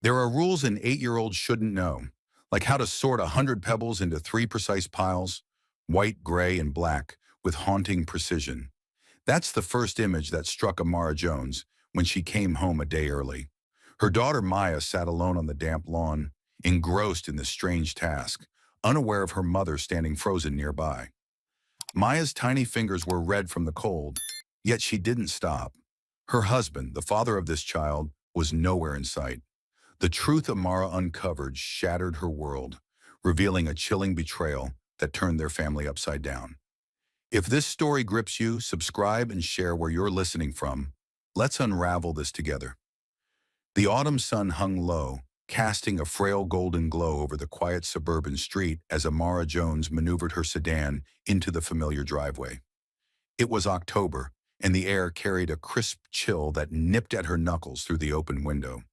There are rules an 8-year-old shouldn't know, like how to sort 100 pebbles into 3 precise piles, white, gray, and black, with haunting precision. That's the first image that struck Amara Jones when she came home a day early. Her daughter Maya sat alone on the damp lawn, engrossed in this strange task, unaware of her mother standing frozen nearby. Maya's tiny fingers were red from the cold, yet she didn't stop. Her husband, the father of this child, was nowhere in sight. The truth Amara uncovered shattered her world, revealing a chilling betrayal that turned their family upside down. If this story grips you, subscribe and share where you're listening from. Let's unravel this together. The autumn sun hung low, casting a frail golden glow over the quiet suburban street as Amara Jones maneuvered her sedan into the familiar driveway. It was October, and the air carried a crisp chill that nipped at her knuckles through the open window.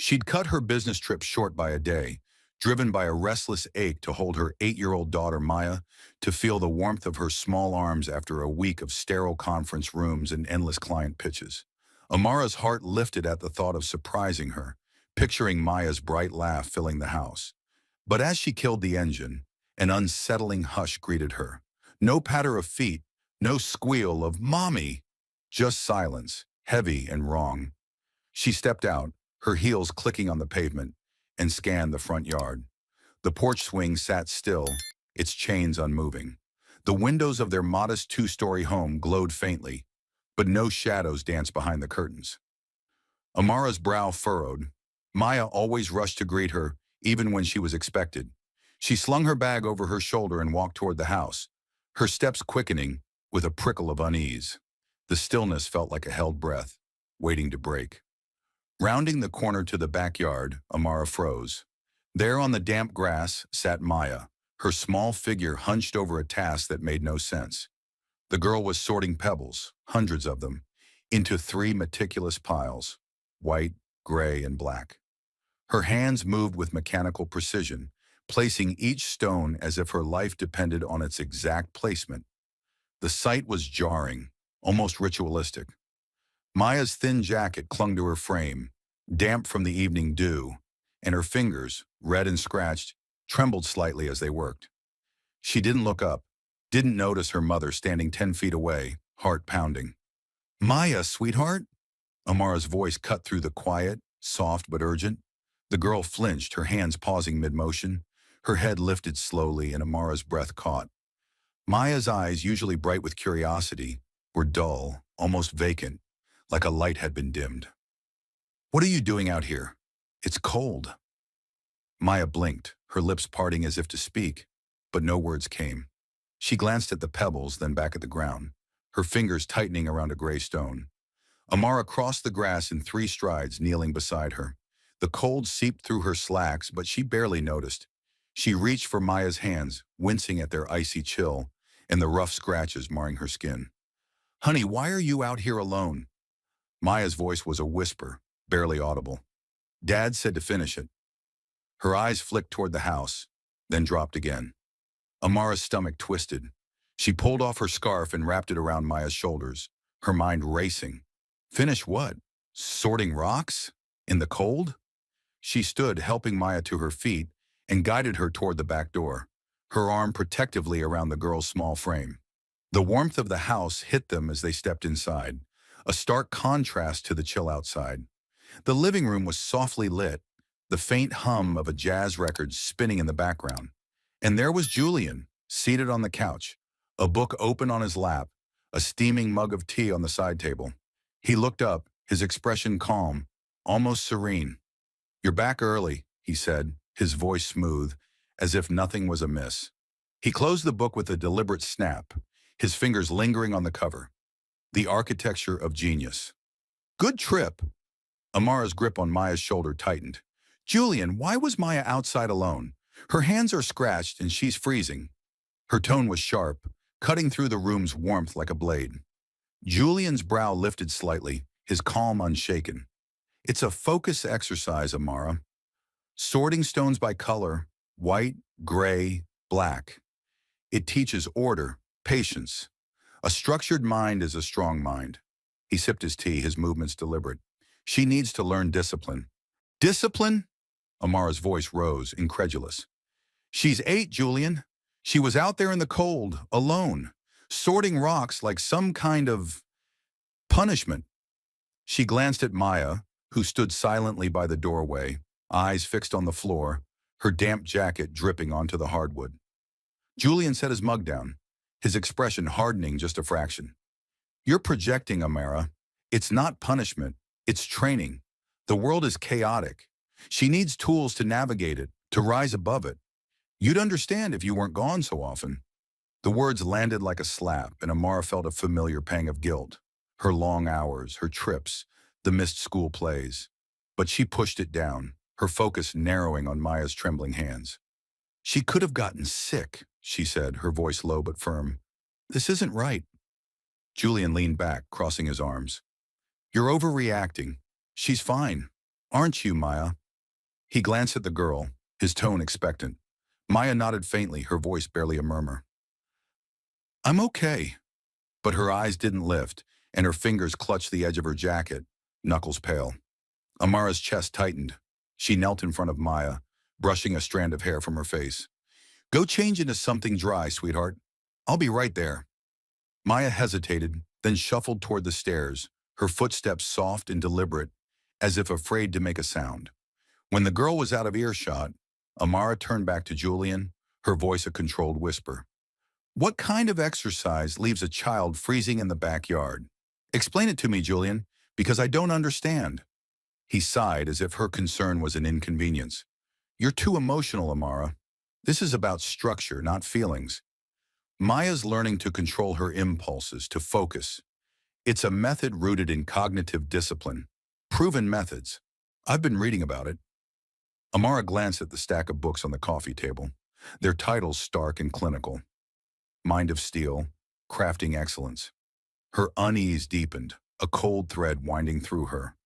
She'd cut her business trip short by a day, driven by a restless ache to hold her 8-year-old daughter Maya, to feel the warmth of her small arms after a week of sterile conference rooms and endless client pitches. Amara's heart lifted at the thought of surprising her, picturing Maya's bright laugh filling the house. But as she killed the engine, an unsettling hush greeted her. No patter of feet, no squeal of "Mommy," just silence, heavy and wrong. She stepped out, her heels clicking on the pavement, and scanned the front yard. The porch swing sat still, its chains unmoving. The windows of their modest 2-story home glowed faintly, but no shadows danced behind the curtains. Amara's brow furrowed. Maya always rushed to greet her, even when she was expected. She slung her bag over her shoulder and walked toward the house, her steps quickening with a prickle of unease. The stillness felt like a held breath, waiting to break. Rounding the corner to the backyard, Amara froze. There on the damp grass sat Maya, her small figure hunched over a task that made no sense. The girl was sorting pebbles, hundreds of them, into 3 meticulous piles, white, gray, and black. Her hands moved with mechanical precision, placing each stone as if her life depended on its exact placement. The sight was jarring, almost ritualistic. Maya's thin jacket clung to her frame, damp from the evening dew, and her fingers, red and scratched, trembled slightly as they worked. She didn't look up, didn't notice her mother standing 10 feet away, heart pounding. "Maya, sweetheart?" Amara's voice cut through the quiet, soft but urgent. The girl flinched, her hands pausing mid-motion. Her head lifted slowly and Amara's breath caught. Maya's eyes, usually bright with curiosity, were dull, almost vacant, like a light had been dimmed. "What are you doing out here? It's cold." Maya blinked, her lips parting as if to speak, but no words came. She glanced at the pebbles, then back at the ground, her fingers tightening around a gray stone. Amara crossed the grass in 3 strides, kneeling beside her. The cold seeped through her slacks, but she barely noticed. She reached for Maya's hands, wincing at their icy chill and the rough scratches marring her skin. "Honey, why are you out here alone?" Maya's voice was a whisper, barely audible. "Dad said to finish it." Her eyes flicked toward the house, then dropped again. Amara's stomach twisted. She pulled off her scarf and wrapped it around Maya's shoulders, her mind racing. Finish what? Sorting rocks? In the cold? She stood, helping Maya to her feet, and guided her toward the back door, her arm protectively around the girl's small frame. The warmth of the house hit them as they stepped inside, a stark contrast to the chill outside. The living room was softly lit, the faint hum of a jazz record spinning in the background. And there was Julian, seated on the couch, a book open on his lap, a steaming mug of tea on the side table. He looked up, his expression calm, almost serene. "You're back early," he said, his voice smooth, as if nothing was amiss. He closed the book with a deliberate snap, his fingers lingering on the cover. The Architecture of Genius. "Good trip." Amara's grip on Maya's shoulder tightened. "Julian, why was Maya outside alone? Her hands are scratched and she's freezing." Her tone was sharp, cutting through the room's warmth like a blade. Julian's brow lifted slightly, his calm unshaken. "It's a focus exercise, Amara. Sorting stones by color, white, gray, black. It teaches order, patience. A structured mind is a strong mind." He sipped his tea, his movements deliberate. "She needs to learn discipline. Discipline? Amara's voice rose, incredulous. She's 8, Julian. She was out there in the cold, alone, sorting rocks like some kind of punishment. She glanced at Maya, who stood silently by the doorway, eyes fixed on the floor, her damp jacket dripping onto the hardwood. Julian set his mug down, his expression hardening just a fraction. You're projecting, Amara. It's not punishment, it's training. The world is chaotic. She needs tools to navigate it, to rise above it. You'd understand if you weren't gone so often. The words landed like a slap, and Amara felt a familiar pang of guilt. Her long hours, her trips, the missed school plays. But she pushed it down, her focus narrowing on Maya's trembling hands. She could have gotten sick, she said, her voice low but firm. This isn't right. Julian leaned back, crossing his arms. You're overreacting. She's fine. Aren't you, Maya? He glanced at the girl, his tone expectant. Maya nodded faintly, her voice barely a murmur. I'm okay. But her eyes didn't lift, and her fingers clutched the edge of her jacket, knuckles pale. Amara's chest tightened. She knelt in front of Maya, brushing a strand of hair from her face. Go change into something dry, sweetheart. I'll be right there. Maya hesitated, then shuffled toward the stairs, her footsteps soft and deliberate, as if afraid to make a sound. When the girl was out of earshot, Amara turned back to Julian, her voice a controlled whisper. What kind of exercise leaves a child freezing in the backyard? Explain it to me, Julian, because I don't understand. He sighed as if her concern was an inconvenience. You're too emotional, Amara. This is about structure, not feelings. Maya's learning to control her impulses, to focus. It's a method rooted in cognitive discipline. Proven methods. I've been reading about it. Amara glanced at the stack of books on the coffee table, their titles stark and clinical. Mind of Steel, Crafting Excellence. Her unease deepened, a cold thread winding through her.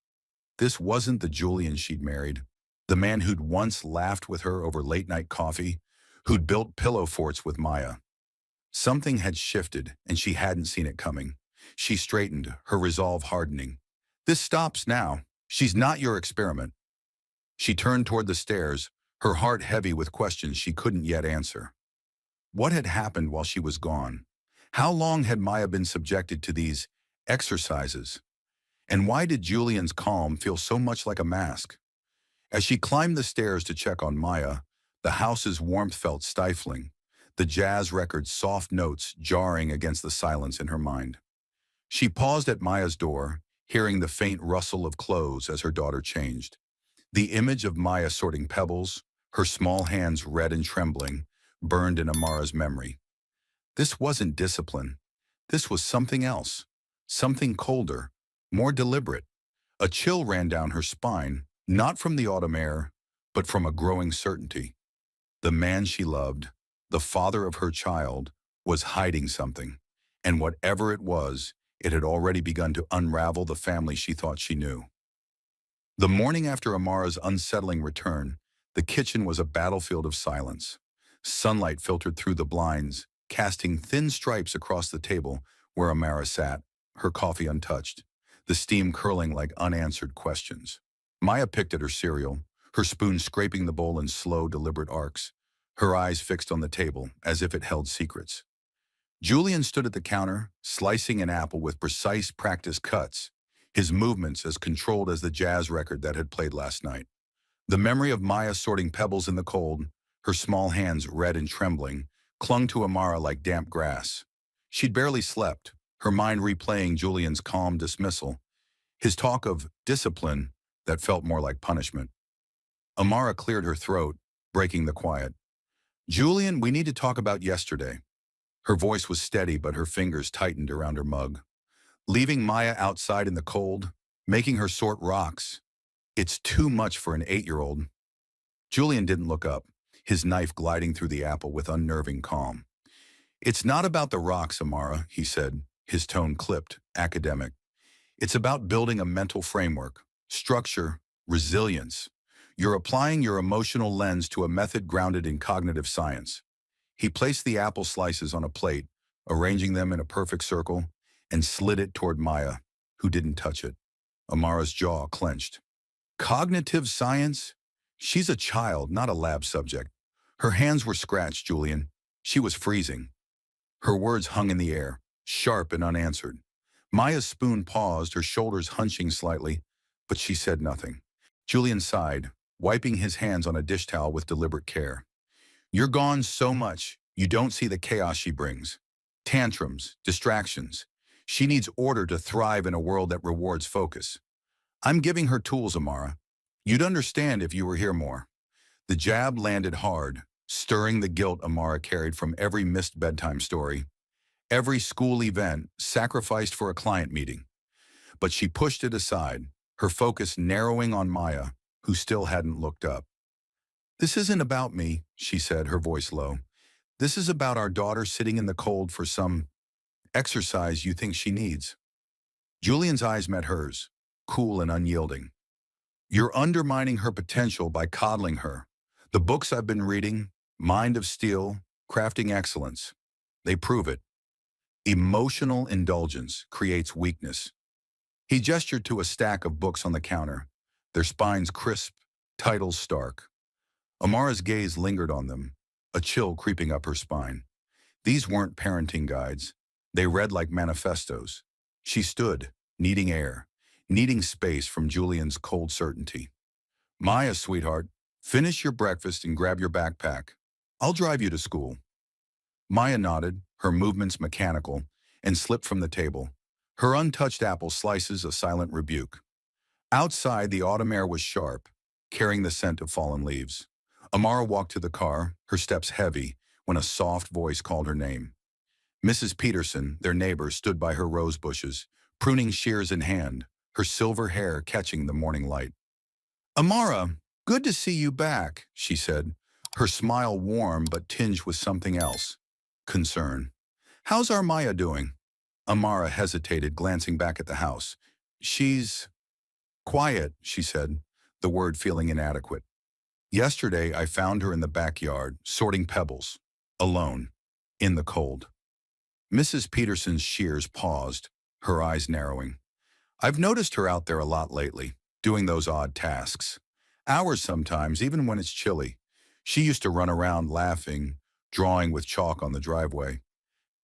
This wasn't the Julian she'd married, the man who'd once laughed with her over late-night coffee, who'd built pillow forts with Maya. Something had shifted, and she hadn't seen it coming. She straightened, her resolve hardening. This stops now. She's not your experiment. She turned toward the stairs, her heart heavy with questions she couldn't yet answer. What had happened while she was gone? How long had Maya been subjected to these exercises? And why did Julian's calm feel so much like a mask? As she climbed the stairs to check on Maya, the house's warmth felt stifling, the jazz record's soft notes jarring against the silence in her mind. She paused at Maya's door, hearing the faint rustle of clothes as her daughter changed. The image of Maya sorting pebbles, her small hands red and trembling, burned in Amara's memory. This wasn't discipline. This was something else, something colder, more deliberate. A chill ran down her spine, not from the autumn air, but from a growing certainty. The man she loved, the father of her child, was hiding something, and whatever it was, it had already begun to unravel the family she thought she knew. The morning after Amara's unsettling return, the kitchen was a battlefield of silence. Sunlight filtered through the blinds, casting thin stripes across the table where Amara sat, her coffee untouched, the steam curling like unanswered questions. Maya picked at her cereal, her spoon scraping the bowl in slow, deliberate arcs, her eyes fixed on the table as if it held secrets. Julian stood at the counter, slicing an apple with precise, practiced cuts, his movements as controlled as the jazz record that had played last night. The memory of Maya sorting pebbles in the cold, her small hands red and trembling, clung to Amara like damp grass. She'd barely slept, her mind replaying Julian's calm dismissal, his talk of discipline that felt more like punishment. Amara cleared her throat, breaking the quiet. Julian, we need to talk about yesterday. Her voice was steady, but her fingers tightened around her mug. Leaving Maya outside in the cold, making her sort rocks. It's too much for an 8-year-old. Julian didn't look up, his knife gliding through the apple with unnerving calm. It's not about the rocks, Amara, he said, his tone clipped, academic. It's about building a mental framework, structure, resilience. You're applying your emotional lens to a method grounded in cognitive science. He placed the apple slices on a plate, arranging them in a perfect circle, and slid it toward Maya, who didn't touch it. Amara's jaw clenched. Cognitive science? She's a child, not a lab subject. Her hands were scratched, Julian. She was freezing. Her words hung in the air, sharp and unanswered. Maya's spoon paused, her shoulders hunching slightly, but she said nothing. Julian sighed, wiping his hands on a dish towel with deliberate care. You're gone so much, you don't see the chaos she brings. Tantrums, distractions. She needs order to thrive in a world that rewards focus. I'm giving her tools, Amara. You'd understand if you were here more. The jab landed hard, stirring the guilt Amara carried from every missed bedtime story, every school event sacrificed for a client meeting. But she pushed it aside, her focus narrowing on Maya, who still hadn't looked up. This isn't about me, she said, her voice low. This is about our daughter sitting in the cold for some exercise you think she needs. Julian's eyes met hers, cool and unyielding. You're undermining her potential by coddling her. The books I've been reading, Mind of Steel, Crafting Excellence, they prove it. Emotional indulgence creates weakness. He gestured to a stack of books on the counter, their spines crisp, titles stark. Amara's gaze lingered on them, a chill creeping up her spine. These weren't parenting guides. They read like manifestos. She stood, needing air, needing space from Julian's cold certainty. Maya, sweetheart, finish your breakfast and grab your backpack. I'll drive you to school. Maya nodded, her movements mechanical, and slipped from the table, her untouched apple slices a silent rebuke. Outside, the autumn air was sharp, carrying the scent of fallen leaves. Amara walked to the car, her steps heavy, when a soft voice called her name. Mrs. Peterson, their neighbor, stood by her rose bushes, pruning shears in hand, her silver hair catching the morning light. Amara, good to see you back, she said, her smile warm but tinged with something else. Concern. How's our Maya doing? Amara hesitated, glancing back at the house. She's quiet, she said, the word feeling inadequate. Yesterday, I found her in the backyard, sorting pebbles, alone, in the cold. Mrs. Peterson's shears paused, her eyes narrowing. I've noticed her out there a lot lately, doing those odd tasks. Hours sometimes, even when it's chilly. She used to run around laughing, drawing with chalk on the driveway.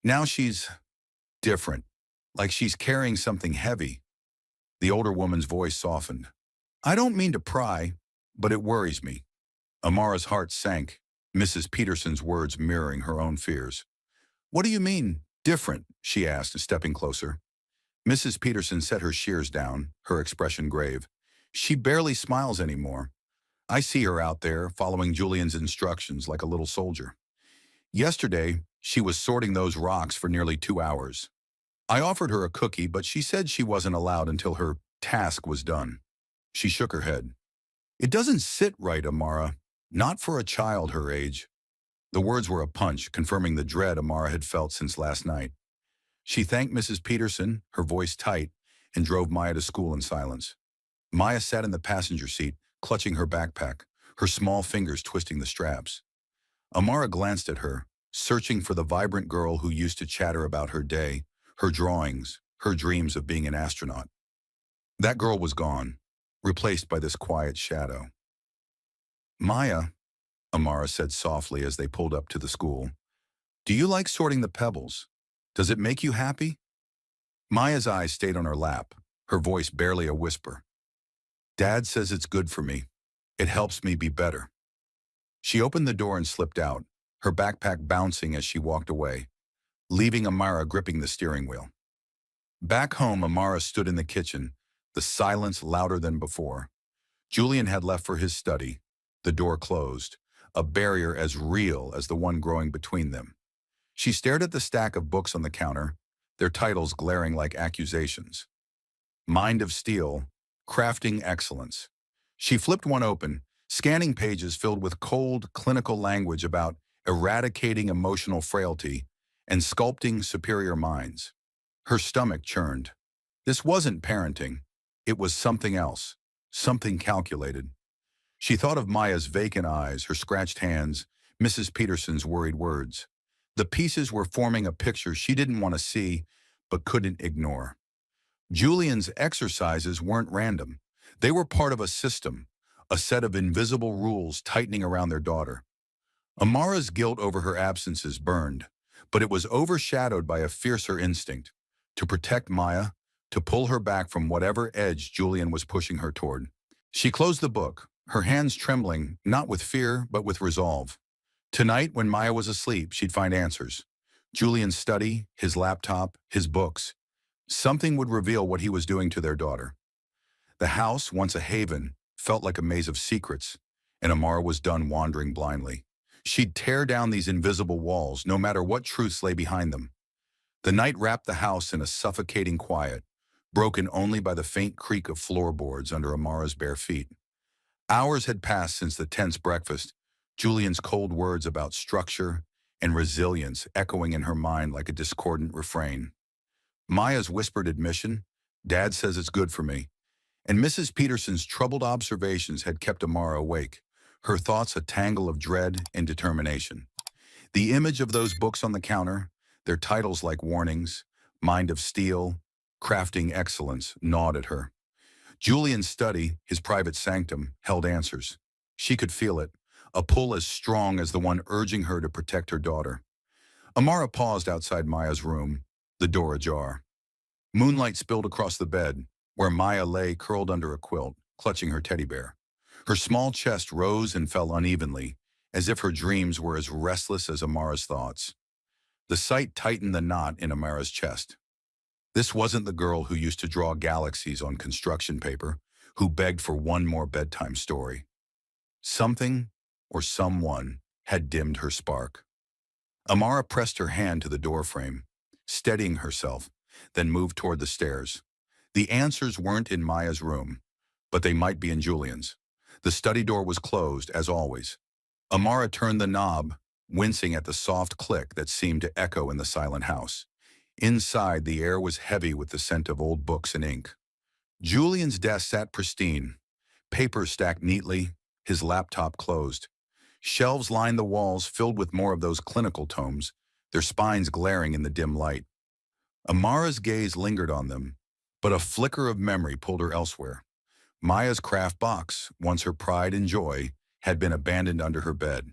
Now she's different, like she's carrying something heavy. The older woman's voice softened. I don't mean to pry, but it worries me. Amara's heart sank, Mrs. Peterson's words mirroring her own fears. What do you mean, different? She asked, stepping closer. Mrs. Peterson set her shears down, her expression grave. She barely smiles anymore. I see her out there, following Julian's instructions like a little soldier. Yesterday, she was sorting those rocks for nearly 2 hours. I offered her a cookie, but she said she wasn't allowed until her task was done. She shook her head. It doesn't sit right, Amara. Not for a child her age. The words were a punch, confirming the dread Amara had felt since last night. She thanked Mrs. Peterson, her voice tight, and drove Maya to school in silence. Maya sat in the passenger seat, clutching her backpack, her small fingers twisting the straps. Amara glanced at her, searching for the vibrant girl who used to chatter about her day, her drawings, her dreams of being an astronaut. That girl was gone, replaced by this quiet shadow. Maya, Amara said softly as they pulled up to the school, do you like sorting the pebbles? Does it make you happy? Maya's eyes stayed on her lap, her voice barely a whisper. Dad says it's good for me. It helps me be better. She opened the door and slipped out, her backpack bouncing as she walked away, leaving Amara gripping the steering wheel. Back home, Amara stood in the kitchen, the silence louder than before. Julian had left for his study, the door closed, a barrier as real as the one growing between them. She stared at the stack of books on the counter, their titles glaring like accusations. Mind of Steel, Crafting Excellence. She flipped one open, scanning pages filled with cold, clinical language about eradicating emotional frailty and sculpting superior minds. Her stomach churned. This wasn't parenting. It was something else, something calculated. She thought of Maya's vacant eyes, her scratched hands, Mrs. Peterson's worried words. The pieces were forming a picture she didn't want to see, but couldn't ignore. Julian's exercises weren't random. They were part of a system, a set of invisible rules tightening around their daughter. Amara's guilt over her absences burned, but it was overshadowed by a fiercer instinct to protect Maya, to pull her back from whatever edge Julian was pushing her toward. She closed the book, her hands trembling, not with fear, but with resolve. Tonight, when Maya was asleep, she'd find answers. Julian's study, his laptop, his books. Something would reveal what he was doing to their daughter. The house, once a haven, felt like a maze of secrets, and Amara was done wandering blindly. She'd tear down these invisible walls, no matter what truths lay behind them. The night wrapped the house in a suffocating quiet, broken only by the faint creak of floorboards under Amara's bare feet. Hours had passed since the tense breakfast, Julian's cold words about structure and resilience echoing in her mind like a discordant refrain. Maya's whispered admission, "Dad says it's good for me," and Mrs. Peterson's troubled observations had kept Amara awake, her thoughts a tangle of dread and determination. The image of those books on the counter, their titles like warnings, Mind of Steel, Crafting Excellence, gnawed at her. Julian's study, his private sanctum, held answers. She could feel it, a pull as strong as the one urging her to protect her daughter. Amara paused outside Maya's room, the door ajar. Moonlight spilled across the bed, where Maya lay curled under a quilt, clutching her teddy bear. Her small chest rose and fell unevenly, as if her dreams were as restless as Amara's thoughts. The sight tightened the knot in Amara's chest. This wasn't the girl who used to draw galaxies on construction paper, who begged for one more bedtime story. Something, or someone, had dimmed her spark. Amara pressed her hand to the doorframe, steadying herself, then moved toward the stairs. The answers weren't in Maya's room, but they might be in Julian's. The study door was closed, as always. Amara turned the knob, wincing at the soft click that seemed to echo in the silent house. Inside, the air was heavy with the scent of old books and ink. Julian's desk sat pristine, papers stacked neatly, his laptop closed. Shelves lined the walls filled with more of those clinical tomes, their spines glaring in the dim light. Amara's gaze lingered on them, but a flicker of memory pulled her elsewhere. Maya's craft box, once her pride and joy, had been abandoned under her bed.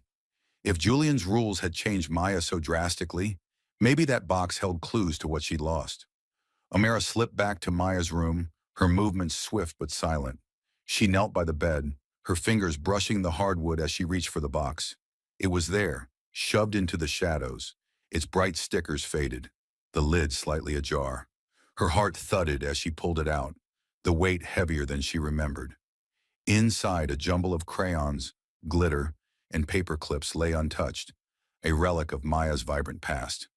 If Julian's rules had changed Maya so drastically, maybe that box held clues to what she'd lost. Amara slipped back to Maya's room, her movements swift but silent. She knelt by the bed, her fingers brushing the hardwood as she reached for the box. It was there, shoved into the shadows, its bright stickers faded, the lid slightly ajar. Her heart thudded as she pulled it out, the weight heavier than she remembered. Inside, a jumble of crayons, glitter, and paper clips lay untouched, a relic of Maya's vibrant past.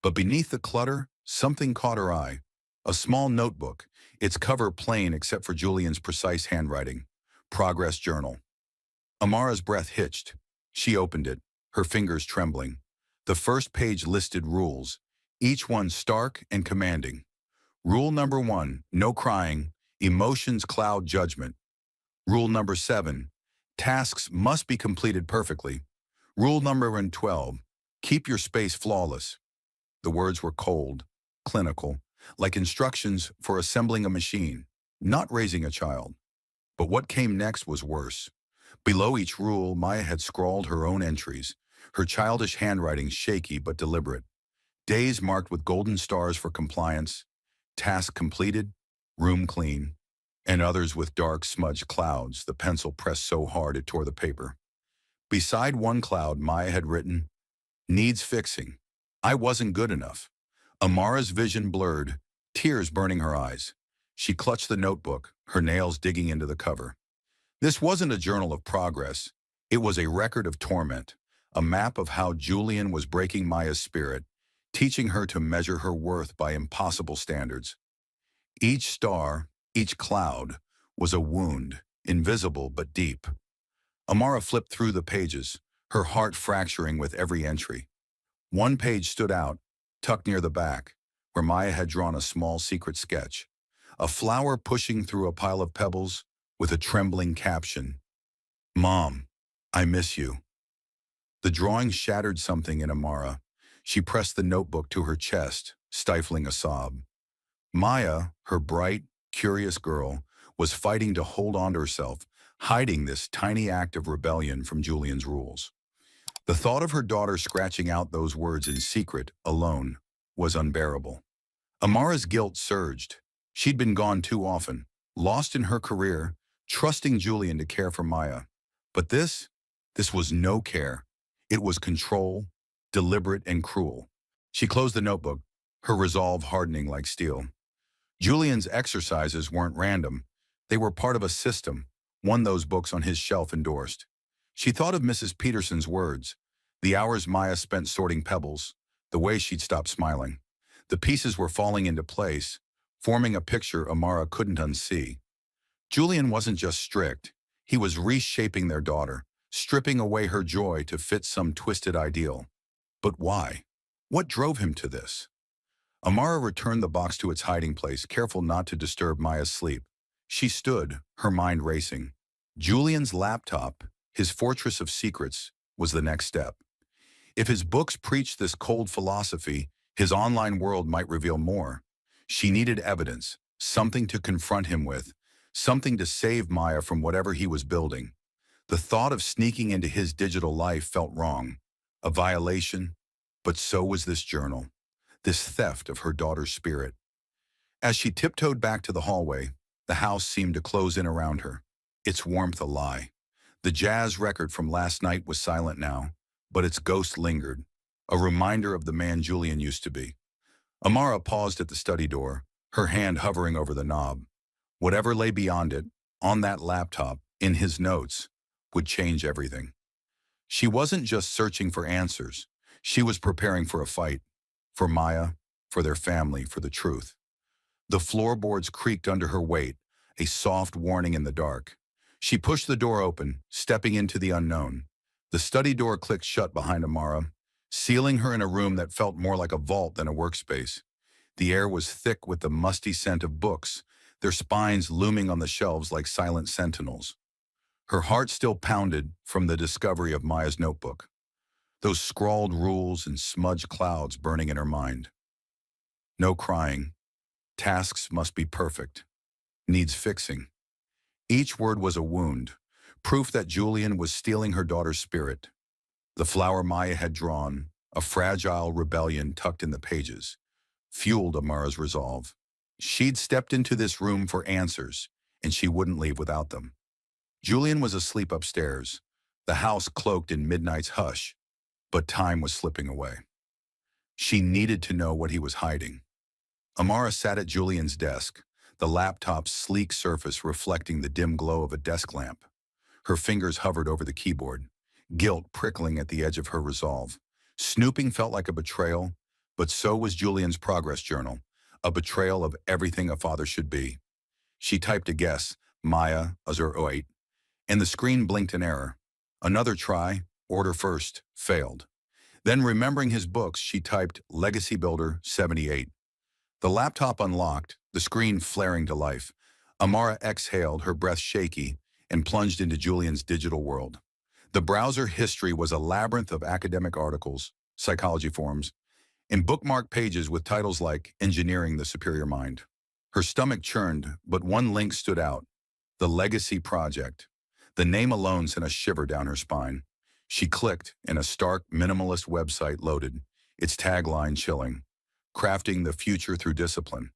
But beneath the clutter, something caught her eye. A small notebook, its cover plain except for Julian's precise handwriting. Progress Journal. Amara's breath hitched. She opened it, her fingers trembling. The first page listed rules, each one stark and commanding. Rule number 1, no crying, emotions cloud judgment. Rule number 7, tasks must be completed perfectly. Rule number 12, keep your space flawless. The words were cold, clinical, like instructions for assembling a machine, not raising a child. But what came next was worse. Below each rule, Maya had scrawled her own entries, her childish handwriting shaky but deliberate. Days marked with golden stars for compliance, task completed, room clean, and others with dark smudged clouds, the pencil pressed so hard it tore the paper. Beside one cloud, Maya had written, "Needs fixing. I wasn't good enough." Amara's vision blurred, tears burning her eyes. She clutched the notebook, her nails digging into the cover. This wasn't a journal of progress. It was a record of torment, a map of how Julian was breaking Maya's spirit, teaching her to measure her worth by impossible standards. Each star, each cloud, was a wound, invisible but deep. Amara flipped through the pages, her heart fracturing with every entry. One page stood out, tucked near the back, where Maya had drawn a small secret sketch. A flower pushing through a pile of pebbles with a trembling caption, "Mom, I miss you." The drawing shattered something in Amara. She pressed the notebook to her chest, stifling a sob. Maya, her bright, curious girl, was fighting to hold on to herself, hiding this tiny act of rebellion from Julian's rules. The thought of her daughter scratching out those words in secret, alone, was unbearable. Amara's guilt surged. She'd been gone too often, lost in her career, trusting Julian to care for Maya. But this was no care. It was control, deliberate and cruel. She closed the notebook, her resolve hardening like steel. Julian's exercises weren't random. They were part of a system, one those books on his shelf endorsed. She thought of Mrs. Peterson's words, the hours Maya spent sorting pebbles, the way she'd stopped smiling. The pieces were falling into place, forming a picture Amara couldn't unsee. Julian wasn't just strict. He was reshaping their daughter, stripping away her joy to fit some twisted ideal. But why? What drove him to this? Amara returned the box to its hiding place, careful not to disturb Maya's sleep. She stood, her mind racing. Julian's laptop, his fortress of secrets, was the next step. If his books preached this cold philosophy, his online world might reveal more. She needed evidence, something to confront him with, something to save Maya from whatever he was building. The thought of sneaking into his digital life felt wrong, a violation, but so was this journal, this theft of her daughter's spirit. As she tiptoed back to the hallway, the house seemed to close in around her, its warmth a lie. The jazz record from last night was silent now, but its ghost lingered, a reminder of the man Julian used to be. Amara paused at the study door, her hand hovering over the knob. Whatever lay beyond it, on that laptop, in his notes, would change everything. She wasn't just searching for answers. She was preparing for a fight. For Maya, for their family, for the truth. The floorboards creaked under her weight, a soft warning in the dark. She pushed the door open, stepping into the unknown. The study door clicked shut behind Amara, sealing her in a room that felt more like a vault than a workspace. The air was thick with the musty scent of books, their spines looming on the shelves like silent sentinels. Her heart still pounded from the discovery of Maya's notebook, those scrawled rules and smudged clouds burning in her mind. No crying. Tasks must be perfect. Needs fixing. Each word was a wound, proof that Julian was stealing her daughter's spirit. The flower Maya had drawn, a fragile rebellion tucked in the pages, fueled Amara's resolve. She'd stepped into this room for answers, and she wouldn't leave without them. Julian was asleep upstairs, the house cloaked in midnight's hush, but time was slipping away. She needed to know what he was hiding. Amara sat at Julian's desk, the laptop's sleek surface reflecting the dim glow of a desk lamp. Her fingers hovered over the keyboard, guilt prickling at the edge of her resolve. Snooping felt like a betrayal, but so was Julian's progress journal, a betrayal of everything a father should be. She typed a guess, Maya, Azur 08, and the screen blinked an error. Another try, order first, failed. Then remembering his books, she typed Legacy Builder 78. The laptop unlocked, the screen flaring to life. Amara exhaled, her breath shaky, and plunged into Julian's digital world. The browser history was a labyrinth of academic articles, psychology forums, and bookmarked pages with titles like Engineering the Superior Mind. Her stomach churned, but one link stood out, the Legacy Project. The name alone sent a shiver down her spine. She clicked, and a stark, minimalist website loaded, its tagline chilling, Crafting the Future Through Discipline.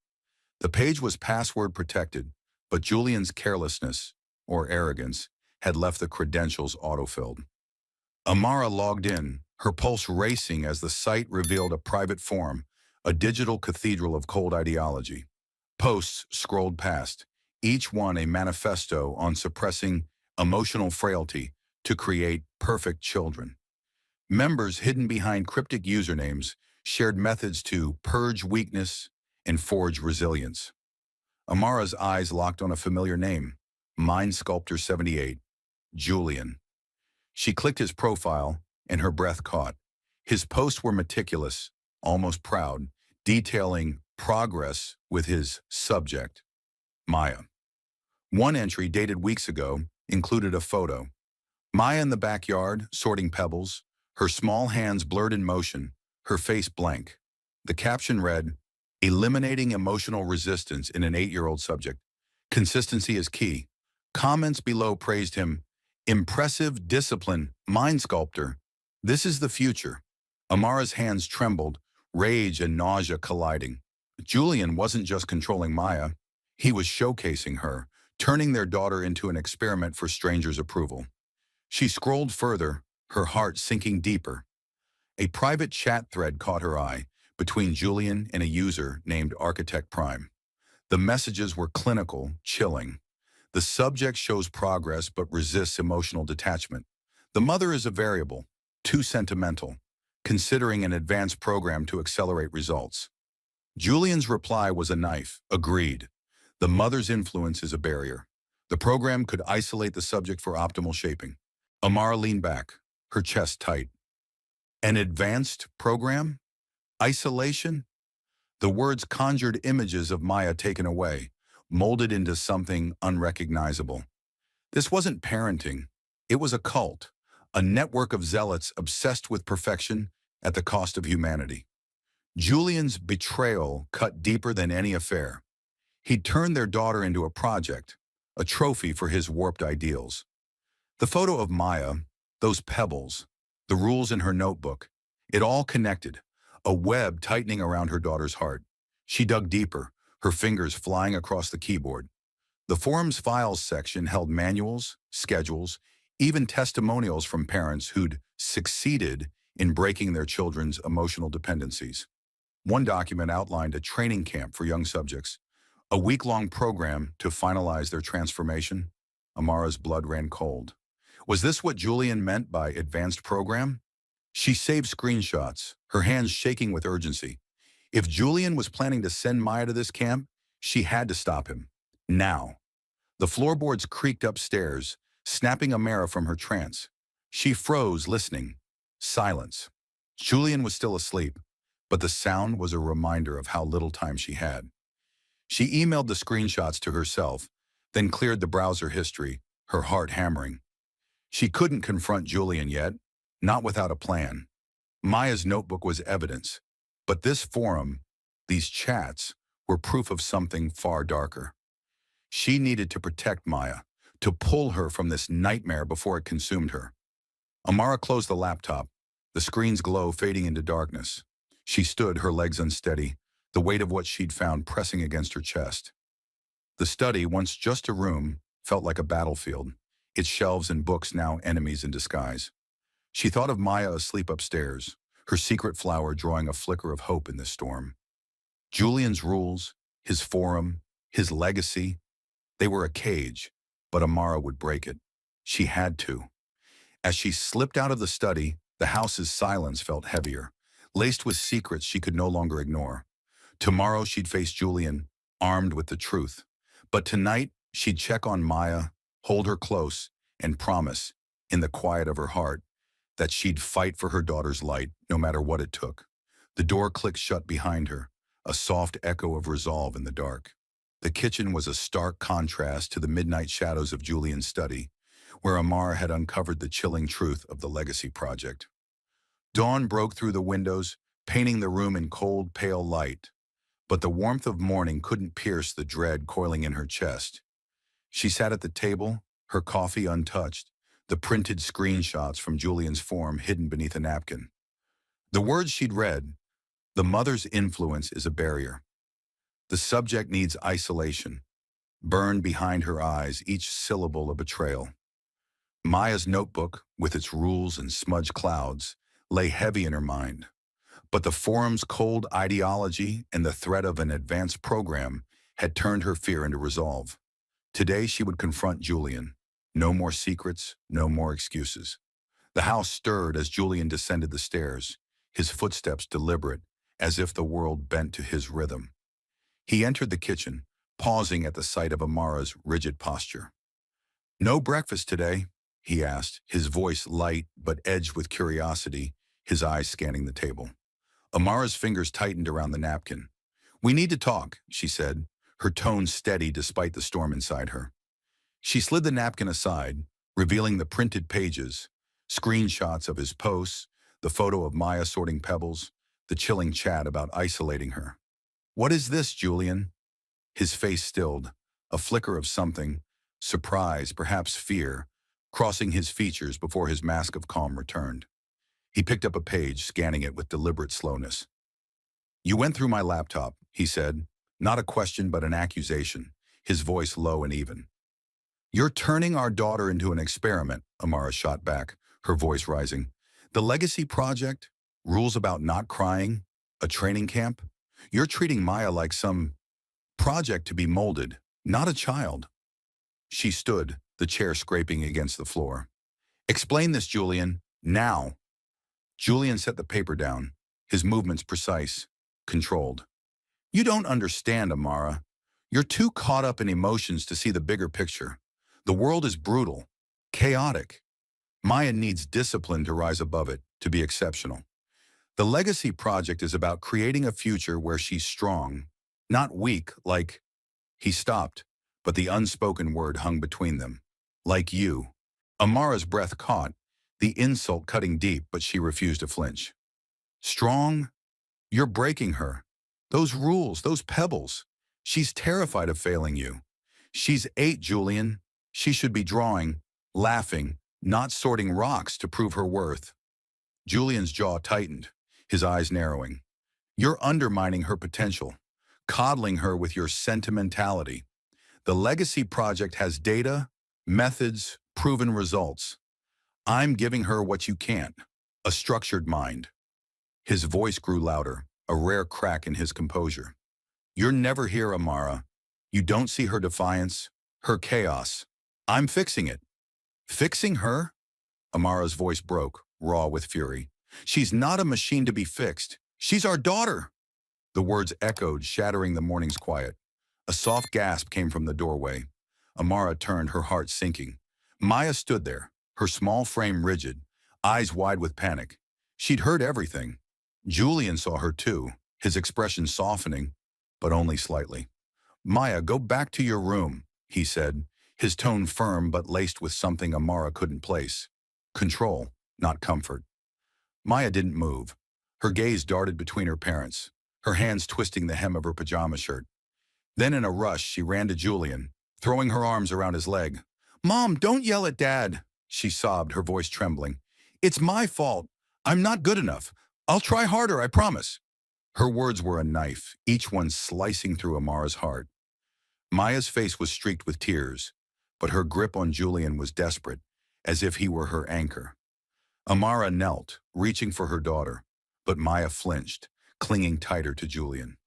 The page was password protected, but Julian's carelessness, or arrogance, had left the credentials autofilled. Amara logged in, her pulse racing as the site revealed a private forum, a digital cathedral of cold ideology. Posts scrolled past, each one a manifesto on suppressing emotional frailty to create perfect children. Members hidden behind cryptic usernames shared methods to purge weakness and forge resilience. Amara's eyes locked on a familiar name, Mind Sculptor 78, Julian. She clicked his profile, and her breath caught. His posts were meticulous, almost proud, detailing progress with his subject, Maya. One entry, dated weeks ago, included a photo. Maya in the backyard, sorting pebbles, her small hands blurred in motion, her face blank. The caption read, Eliminating Emotional Resistance in an 8-year-old Subject. Consistency is key. Comments below praised him. Impressive discipline, mind sculptor. This is the future. Amara's hands trembled, rage and nausea colliding. Julian wasn't just controlling Maya. He was showcasing her, turning their daughter into an experiment for strangers' approval. She scrolled further, her heart sinking deeper. A private chat thread caught her eye, between Julian and a user named Architect Prime. The messages were clinical, chilling. The subject shows progress but resists emotional detachment. The mother is a variable, too sentimental, considering an advanced program to accelerate results. Julian's reply was a knife, agreed. The mother's influence is a barrier. The program could isolate the subject for optimal shaping. Amara leaned back, her chest tight. An advanced program? Isolation? The words conjured images of Maya taken away, molded into something unrecognizable. This wasn't parenting. It was a cult, a network of zealots obsessed with perfection at the cost of humanity. Julian's betrayal cut deeper than any affair. He'd turned their daughter into a project, a trophy for his warped ideals. The photo of Maya, those pebbles, the rules in her notebook, it all connected, a web tightening around her daughter's heart. She dug deeper, her fingers flying across the keyboard. The forum's files section held manuals, schedules, even testimonials from parents who'd succeeded in breaking their children's emotional dependencies. One document outlined a training camp for young subjects, a week-long program to finalize their transformation. Amara's blood ran cold. Was this what Julian meant by advanced program? She saved screenshots, her hands shaking with urgency. If Julian was planning to send Maya to this camp, she had to stop him. Now. The floorboards creaked upstairs, snapping Amara from her trance. She froze, listening. Silence. Julian was still asleep, but the sound was a reminder of how little time she had. She emailed the screenshots to herself, then cleared the browser history, her heart hammering. She couldn't confront Julian yet, not without a plan. Maya's notebook was evidence, but this forum, these chats, were proof of something far darker. She needed to protect Maya, to pull her from this nightmare before it consumed her. Amara closed the laptop, the screen's glow fading into darkness. She stood, her legs unsteady, the weight of what she'd found pressing against her chest. The study, once just a room, felt like a battlefield, its shelves and books now enemies in disguise. She thought of Maya asleep upstairs, her secret flower drawing a flicker of hope in this storm. Julian's rules, his forum, his legacy, they were a cage, but Amara would break it. She had to. As she slipped out of the study, the house's silence felt heavier, laced with secrets she could no longer ignore. Tomorrow she'd face Julian, armed with the truth. But tonight, she'd check on Maya, hold her close, and promise, in the quiet of her heart, that she'd fight for her daughter's light, no matter what it took. The door clicked shut behind her, a soft echo of resolve in the dark. The kitchen was a stark contrast to the midnight shadows of Julian's study, where Amara had uncovered the chilling truth of the legacy project. Dawn broke through the windows, painting the room in cold, pale light. But the warmth of morning couldn't pierce the dread coiling in her chest. She sat at the table, her coffee untouched, the printed screenshots from Julian's form hidden beneath a napkin. The words she'd read, "The mother's influence is a barrier. The subject needs isolation," burned behind her eyes, each syllable a betrayal. Maya's notebook, with its rules and smudged clouds, lay heavy in her mind. But the forum's cold ideology and the threat of an advanced program had turned her fear into resolve. Today she would confront Julian. No more secrets, no more excuses. The house stirred as Julian descended the stairs, his footsteps deliberate, as if the world bent to his rhythm. He entered the kitchen, pausing at the sight of Amara's rigid posture. "No breakfast today?" he asked, his voice light but edged with curiosity, his eyes scanning the table. Amara's fingers tightened around the napkin. "We need to talk," she said, her tone steady despite the storm inside her. She slid the napkin aside, revealing the printed pages, screenshots of his posts, the photo of Maya sorting pebbles, the chilling chat about isolating her. "What is this, Julian?" His face stilled, a flicker of something, surprise, perhaps fear, crossing his features before his mask of calm returned. He picked up a page, scanning it with deliberate slowness. "You went through my laptop," he said, not a question but an accusation, his voice low and even. "You're turning our daughter into an experiment," Amara shot back, her voice rising. "The Legacy Project? Rules about not crying? A training camp? You're treating Maya like some project to be molded, not a child." She stood, the chair scraping against the floor. "Explain this, Julian, now." Julian set the paper down, his movements precise, controlled. "You don't understand, Amara. You're too caught up in emotions to see the bigger picture. The world is brutal, chaotic. Maya needs discipline to rise above it, to be exceptional. The Legacy Project is about creating a future where she's strong, not weak, like—" He stopped, but the unspoken word hung between them. "Like you." Amara's breath caught, the insult cutting deep, but she refused to flinch. "Strong? You're breaking her. Those rules, those pebbles. She's terrified of failing you. She's 8, Julian. She should be drawing, laughing, not sorting rocks to prove her worth." Julian's jaw tightened, his eyes narrowing. "You're undermining her potential, coddling her with your sentimentality. The Legacy Project has data, methods, proven results. I'm giving her what you can't, a structured mind." His voice grew louder, a rare crack in his composure. "You're never here, Amara. You don't see her defiance, her chaos. I'm fixing it." "Fixing her?" Amara's voice broke, raw with fury. "She's not a machine to be fixed. She's our daughter." The words echoed, shattering the morning's quiet. A soft gasp came from the doorway. Amara turned, her heart sinking. Maya stood there, her small frame rigid, eyes wide with panic. She'd heard everything. Julian saw her too, his expression softening, but only slightly. "Maya, go back to your room," he said, his tone firm but laced with something Amara couldn't place. Control, not comfort. Maya didn't move. Her gaze darted between her parents, her hands twisting the hem of her pajama shirt. Then in a rush, she ran to Julian, throwing her arms around his leg. "Mom, don't yell at Dad," she sobbed, her voice trembling. "It's my fault. I'm not good enough. I'll try harder, I promise." Her words were a knife, each one slicing through Amara's heart. Maya's face was streaked with tears, but her grip on Julian was desperate, as if he were her anchor. Amara knelt, reaching for her daughter, but Maya flinched, clinging tighter to Julian.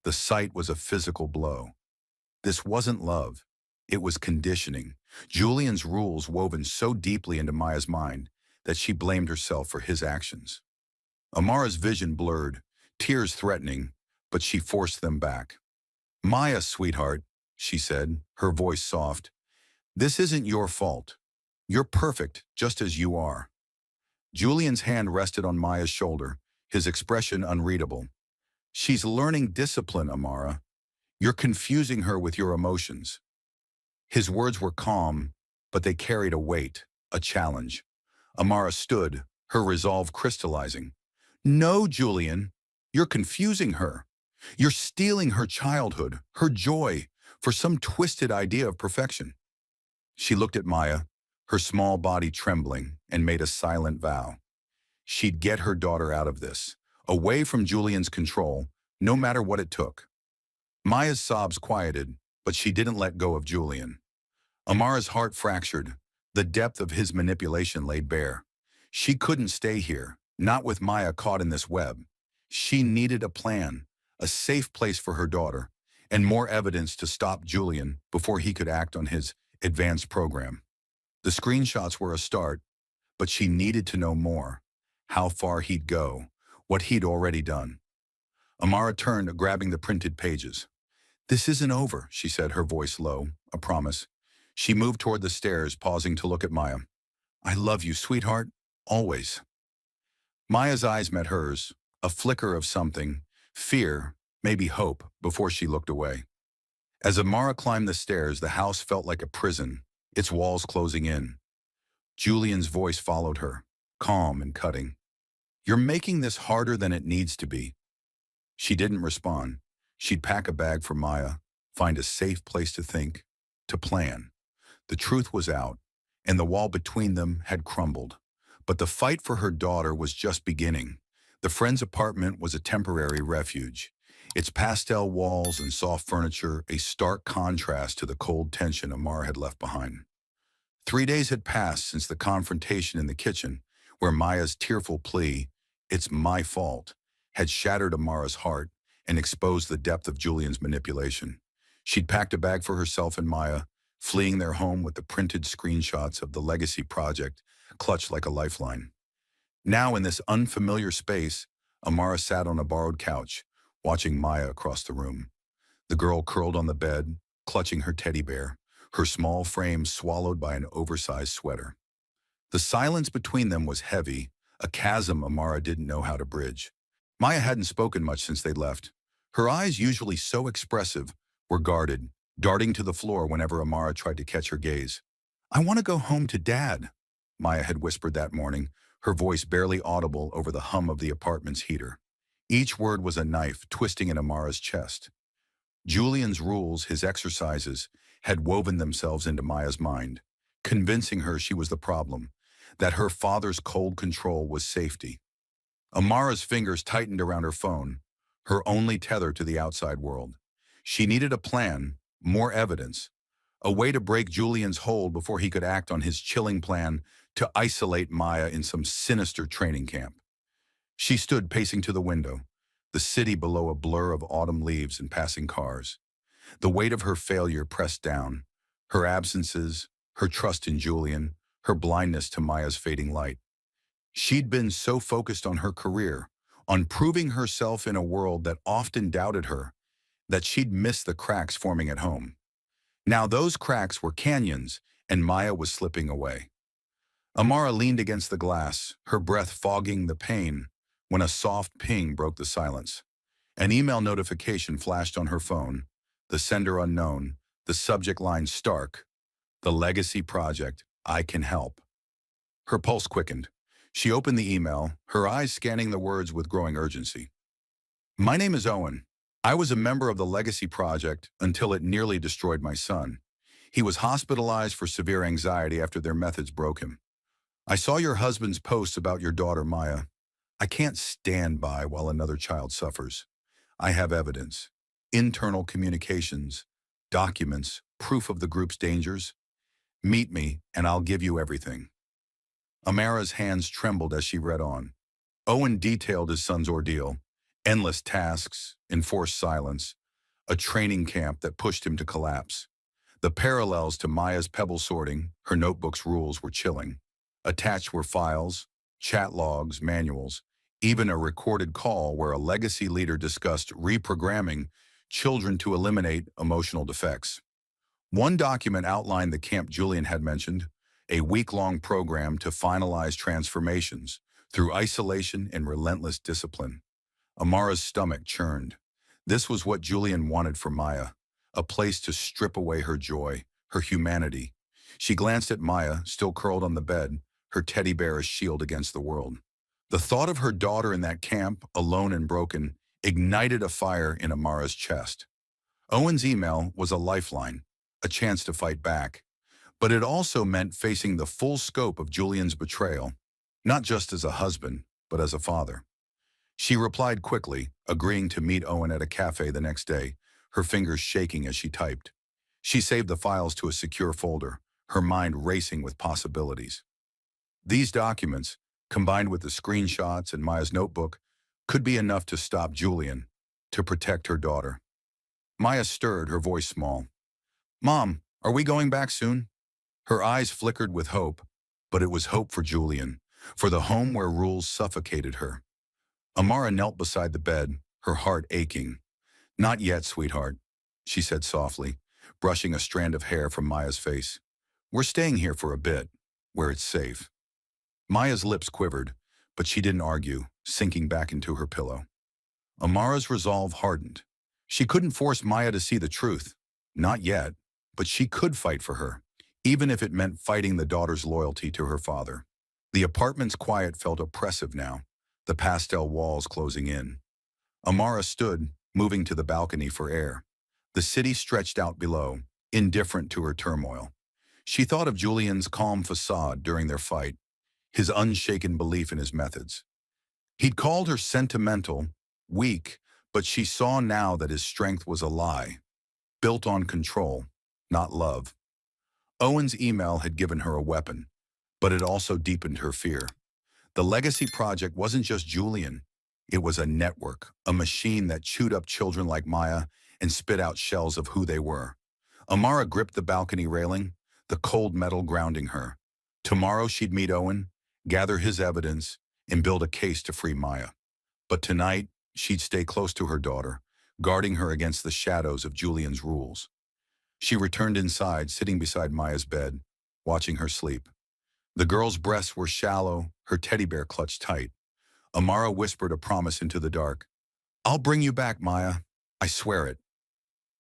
The sight was a physical blow. This wasn't love. It was conditioning. Julian's rules woven so deeply into Maya's mind that she blamed herself for his actions. Amara's vision blurred, tears threatening, but she forced them back. "Maya, sweetheart," she said, her voice soft, "this isn't your fault. You're perfect, just as you are." Julian's hand rested on Maya's shoulder, his expression unreadable. "She's learning discipline, Amara. You're confusing her with your emotions." His words were calm, but they carried a weight, a challenge. Amara stood, her resolve crystallizing. "No, Julian, you're confusing her. You're stealing her childhood, her joy, for some twisted idea of perfection." She looked at Maya, her small body trembling, and made a silent vow. She'd get her daughter out of this, away from Julian's control, no matter what it took. Maya's sobs quieted, but she didn't let go of Julian. Amara's heart fractured, the depth of his manipulation laid bare. She couldn't stay here, not with Maya caught in this web. She needed a plan, a safe place for her daughter, and more evidence to stop Julian before he could act on his advanced program. The screenshots were a start, but she needed to know more. How far he'd go, what he'd already done. Amara turned, grabbing the printed pages. "This isn't over," she said, her voice low, a promise. She moved toward the stairs, pausing to look at Maya. "I love you, sweetheart, always." Maya's eyes met hers, a flicker of something, fear, maybe hope, before she looked away. As Amara climbed the stairs, the house felt like a prison, its walls closing in. Julian's voice followed her, calm and cutting. "You're making this harder than it needs to be." She didn't respond. She'd pack a bag for Maya, find a safe place to think, to plan. The truth was out, and the wall between them had crumbled. But the fight for her daughter was just beginning. The friend's apartment was a temporary refuge, its pastel walls and soft furniture a stark contrast to the cold tension Amara had left behind. 3 days had passed since the confrontation in the kitchen, where Maya's tearful plea, "It's my fault," had shattered Amara's heart and exposed the depth of Julian's manipulation. She'd packed a bag for herself and Maya, fleeing their home with the printed screenshots of the legacy project clutched like a lifeline. Now, in this unfamiliar space, Amara sat on a borrowed couch, watching Maya across the room. The girl curled on the bed, clutching her teddy bear, her small frame swallowed by an oversized sweater. The silence between them was heavy, a chasm Amara didn't know how to bridge. Maya hadn't spoken much since they'd left. Her eyes, usually so expressive, were guarded, darting to the floor whenever Amara tried to catch her gaze. "I want to go home to Dad," Maya had whispered that morning, her voice barely audible over the hum of the apartment's heater. Each word was a knife twisting in Amara's chest. Julian's rules, his exercises, had woven themselves into Maya's mind, convincing her she was the problem, that her father's cold control was safety. Amara's fingers tightened around her phone, her only tether to the outside world. She needed a plan, more evidence, a way to break Julian's hold before he could act on his chilling plan to isolate Maya in some sinister training camp. She stood pacing to the window, the city below a blur of autumn leaves and passing cars. The weight of her failure pressed down, her absences, her trust in Julian, her blindness to Maya's fading light. She'd been so focused on her career, on proving herself in a world that often doubted her, that she'd missed the cracks forming at home. Now those cracks were canyons, and Maya was slipping away. Amara leaned against the glass, her breath fogging the pain, when a soft ping broke the silence. An email notification flashed on her phone, the sender unknown, the subject line stark, "The Legacy Project, I can help." Her pulse quickened. She opened the email, her eyes scanning the words with growing urgency. "My name is Owen. I was a member of the Legacy Project until it nearly destroyed my son. He was hospitalized for severe anxiety after their methods broke him. I saw your husband's posts about your daughter, Maya. I can't stand by while another child suffers. I have evidence, internal communications, documents, proof of the group's dangers. Meet me, and I'll give you everything." Amara's hands trembled as she read on. Owen detailed his son's ordeal, endless tasks, enforced silence, a training camp that pushed him to collapse. The parallels to Maya's pebble sorting, her notebook's rules were chilling. Attached were files, chat logs, manuals, even a recorded call where a legacy leader discussed reprogramming children to eliminate emotional defects. One document outlined the camp Julian had mentioned, a week-long program to finalize transformations through isolation and relentless discipline. Amara's stomach churned. This was what Julian wanted for Maya, a place to strip away her joy, her humanity. She glanced at Maya, still curled on the bed, her teddy bear a shield against the world. The thought of her daughter in that camp, alone and broken, ignited a fire in Amara's chest. Owen's email was a lifeline, a chance to fight back. But it also meant facing the full scope of Julian's betrayal, not just as a husband, but as a father. She replied quickly, agreeing to meet Owen at a cafe the next day, her fingers shaking as she typed. She saved the files to a secure folder, her mind racing with possibilities. These documents, combined with the screenshots and Maya's notebook, could be enough to stop Julian, to protect her daughter. Maya stirred, her voice small. "Mom, are we going back soon?" Her eyes flickered with hope, but it was hope for Julian, for the home where rules suffocated her. Amara knelt beside the bed, her heart aching. "Not yet, sweetheart," she said softly, brushing a strand of hair from Maya's face. "We're staying here for a bit, where it's safe." Maya's lips quivered, but she didn't argue, sinking back into her pillow. Amara's resolve hardened. She couldn't force Maya to see the truth. Not yet, but she could fight for her, even if it meant fighting the daughter's loyalty to her father. The apartment's quiet felt oppressive now, the pastel walls closing in. Amara stood, moving to the balcony for air. The city stretched out below, indifferent to her turmoil. She thought of Julian's calm facade during their fight, his unshaken belief in his methods. He'd called her sentimental, weak, but she saw now that his strength was a lie, built on control, not love. Owen's email had given her a weapon, but it also deepened her fear. The legacy project wasn't just Julian. It was a network, a machine that chewed up children like Maya and spit out shells of who they were. Amara gripped the balcony railing, the cold metal grounding her. Tomorrow she'd meet Owen, gather his evidence, and build a case to free Maya. But tonight, she'd stay close to her daughter, guarding her against the shadows of Julian's rules. She returned inside, sitting beside Maya's bed, watching her sleep. The girl's breasts were shallow, her teddy bear clutched tight. Amara whispered a promise into the dark. "I'll bring you back, Maya. I swear it."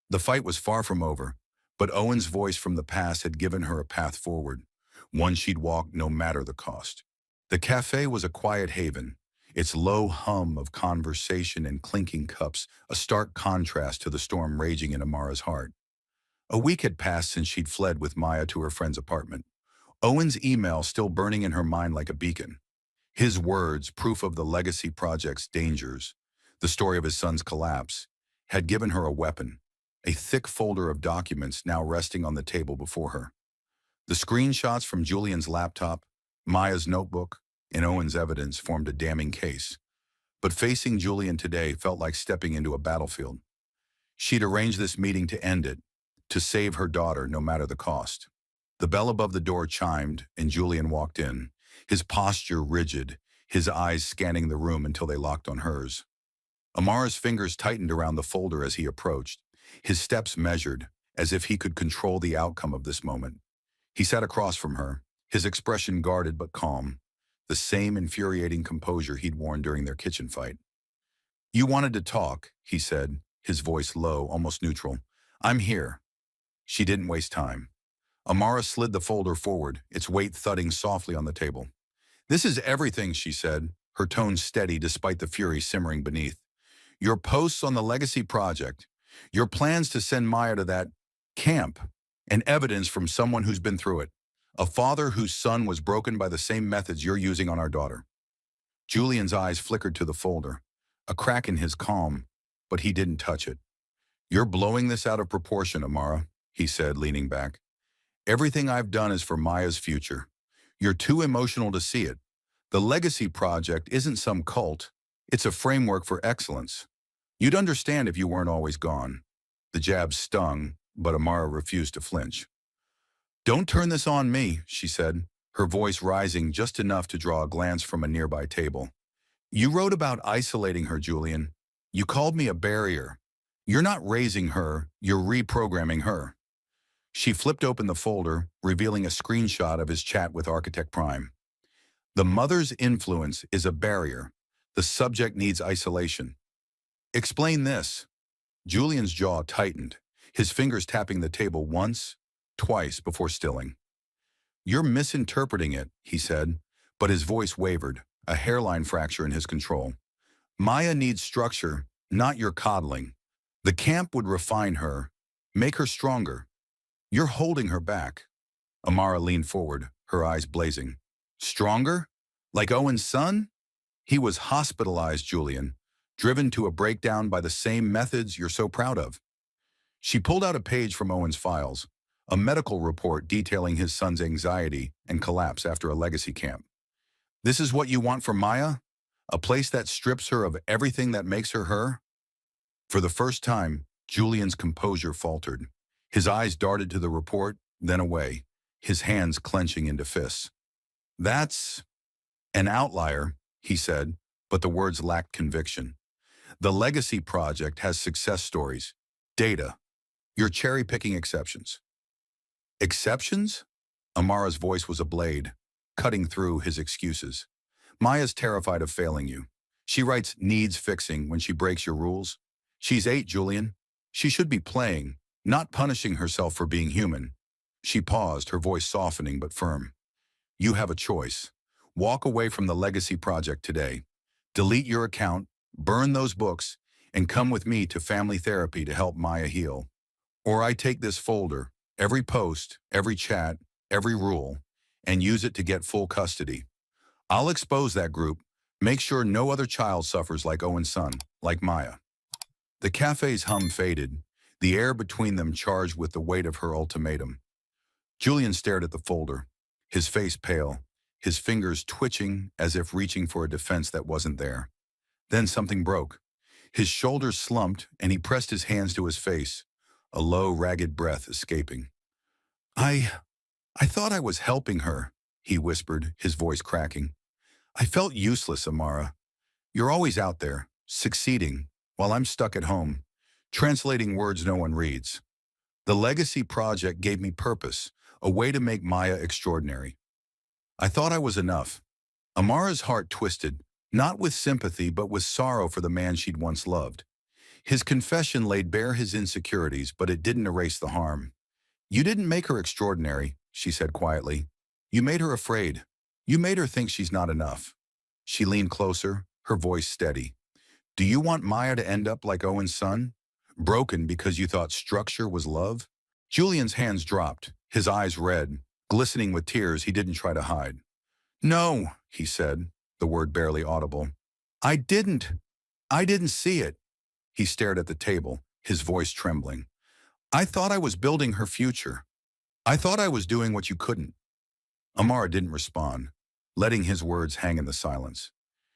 The fight was far from over, but Owen's voice from the past had given her a path forward, one she'd walk no matter the cost. The cafe was a quiet haven, its low hum of conversation and clinking cups a stark contrast to the storm raging in Amara's heart. A week had passed since she'd fled with Maya to her friend's apartment. Owen's email still burning in her mind like a beacon. His words, proof of the legacy project's dangers, the story of his son's collapse, had given her a weapon, a thick folder of documents now resting on the table before her. The screenshots from Julian's laptop, Maya's notebook, and Owen's evidence formed a damning case. But facing Julian today felt like stepping into a battlefield. She'd arranged this meeting to end it, to save her daughter no matter the cost. The bell above the door chimed, and Julian walked in, his posture rigid, his eyes scanning the room until they locked on hers. Amara's fingers tightened around the folder as he approached, his steps measured, as if he could control the outcome of this moment. He sat across from her, his expression guarded but calm, the same infuriating composure he'd worn during their kitchen fight. "You wanted to talk," he said, his voice low, almost neutral. "I'm here." She didn't waste time. Amara slid the folder forward, its weight thudding softly on the table. "This is everything," she said, her tone steady despite the fury simmering beneath. "Your posts on the legacy project, your plans to send Maya to that camp, and evidence from someone who's been through it, a father whose son was broken by the same methods you're using on our daughter." Julian's eyes flickered to the folder, a crack in his calm, but he didn't touch it. "You're blowing this out of proportion, Amara," he said, leaning back. "Everything I've done is for Maya's future. You're too emotional to see it. The Legacy Project isn't some cult. It's a framework for excellence. You'd understand if you weren't always gone." The jab stung, but Amara refused to flinch. "Don't turn this on me," she said, her voice rising just enough to draw a glance from a nearby table. "You wrote about isolating her, Julian. You called me a barrier. You're not raising her, you're reprogramming her." She flipped open the folder, revealing a screenshot of his chat with Architect Prime. "The mother's influence is a barrier. The subject needs isolation." "Explain this." Julian's jaw tightened, his fingers tapping the table once, twice before stilling. "You're misinterpreting it," he said, but his voice wavered, a hairline fracture in his control. "Maya needs structure, not your coddling. The camp would refine her, make her stronger. You're holding her back." Amara leaned forward, her eyes blazing. "Stronger? Like Owen's son? He was hospitalized, Julian, driven to a breakdown by the same methods you're so proud of." She pulled out a page from Owen's files, a medical report detailing his son's anxiety and collapse after a legacy camp. "This is what you want for Maya? A place that strips her of everything that makes her her?" For the first time, Julian's composure faltered. His eyes darted to the report, then away, his hands clenching into fists. "That's an outlier," he said, but the words lacked conviction. "The Legacy Project has success stories, data. You're cherry-picking exceptions." "Exceptions?" Amara's voice was a blade, cutting through his excuses. "Maya's terrified of failing you. She writes needs fixing when she breaks your rules. She's 8, Julian. She should be playing, not punishing herself for being human." She paused, her voice softening but firm. "You have a choice. Walk away from the Legacy Project today. Delete your account, burn those books, and come with me to family therapy to help Maya heal. Or I take this folder, Every post, every chat, every rule, and use it to get full custody. I'll expose that group, make sure no other child suffers like Owen's son, like Maya. The cafe's hum faded, the air between them charged with the weight of her ultimatum. Julian stared at the folder, his face pale, his fingers twitching as if reaching for a defense that wasn't there. Then something broke. His shoulders slumped and he pressed his hands to his face, a low, ragged breath escaping. I thought I was helping her, he whispered, his voice cracking. I felt useless, Amara. You're always out there, succeeding, while I'm stuck at home, translating words no one reads. The Legacy Project gave me purpose, a way to make Maya extraordinary. I thought I was enough. Amara's heart twisted, not with sympathy but with sorrow for the man she'd once loved. His confession laid bare his insecurities, but it didn't erase the harm. You didn't make her extraordinary, she said quietly. You made her afraid. You made her think she's not enough. She leaned closer, her voice steady. Do you want Maya to end up like Owen's son? Broken because you thought structure was love? Julian's hands dropped, his eyes red, glistening with tears he didn't try to hide. No, he said, the word barely audible. I didn't see it. He stared at the table, his voice trembling. I thought I was building her future. I thought I was doing what you couldn't. Amara didn't respond, letting his words hang in the silence.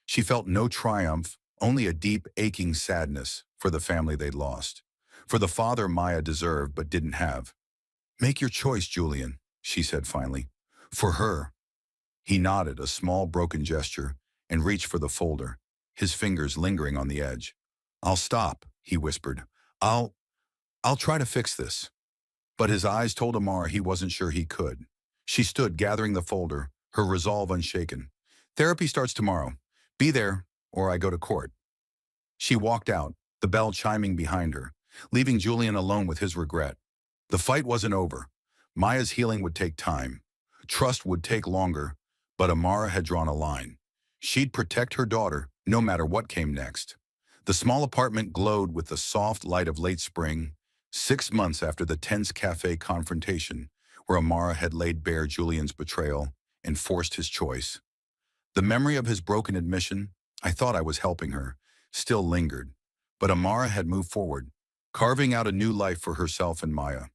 She felt no triumph, only a deep, aching sadness for the family they'd lost, for the father Maya deserved but didn't have. Make your choice, Julian, she said finally. For her. He nodded, a small broken gesture, and reached for the folder, his fingers lingering on the edge. I'll stop, he whispered. I'll try to fix this. But his eyes told Amara he wasn't sure he could. She stood gathering the folder, her resolve unshaken. Therapy starts tomorrow. Be there, or I go to court. She walked out, the bell chiming behind her, leaving Julian alone with his regret. The fight wasn't over. Maya's healing would take time. Trust would take longer, but Amara had drawn a line. She'd protect her daughter, no matter what came next. The small apartment glowed with the soft light of late spring, 6 months after the tense cafe confrontation, where Amara had laid bare Julian's betrayal and forced his choice. The memory of his broken admission, I thought I was helping her, still lingered. But Amara had moved forward, carving out a new life for herself and Maya.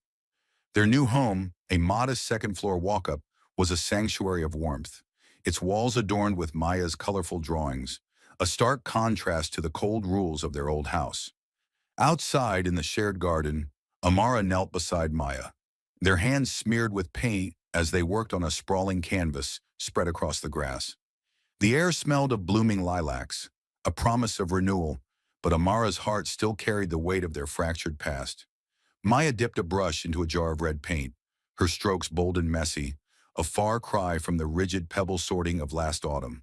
Their new home, a modest second-floor walk-up, was a sanctuary of warmth, its walls adorned with Maya's colorful drawings, a stark contrast to the cold rules of their old house. Outside in the shared garden, Amara knelt beside Maya, their hands smeared with paint as they worked on a sprawling canvas spread across the grass. The air smelled of blooming lilacs, a promise of renewal, but Amara's heart still carried the weight of their fractured past. Maya dipped a brush into a jar of red paint, her strokes bold and messy, a far cry from the rigid pebble sorting of last autumn.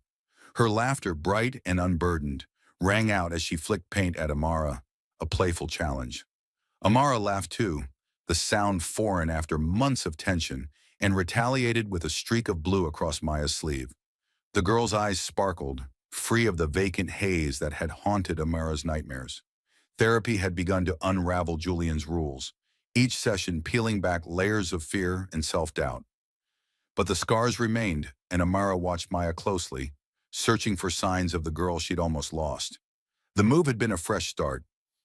Her laughter, bright and unburdened, rang out as she flicked paint at Amara, a playful challenge. Amara laughed too, the sound foreign after months of tension, and retaliated with a streak of blue across Maya's sleeve. The girl's eyes sparkled, free of the vacant haze that had haunted Amara's nightmares. Therapy had begun to unravel Julian's rules, each session peeling back layers of fear and self-doubt. But the scars remained, and Amara watched Maya closely, searching for signs of the girl she'd almost lost. The move had been a fresh start.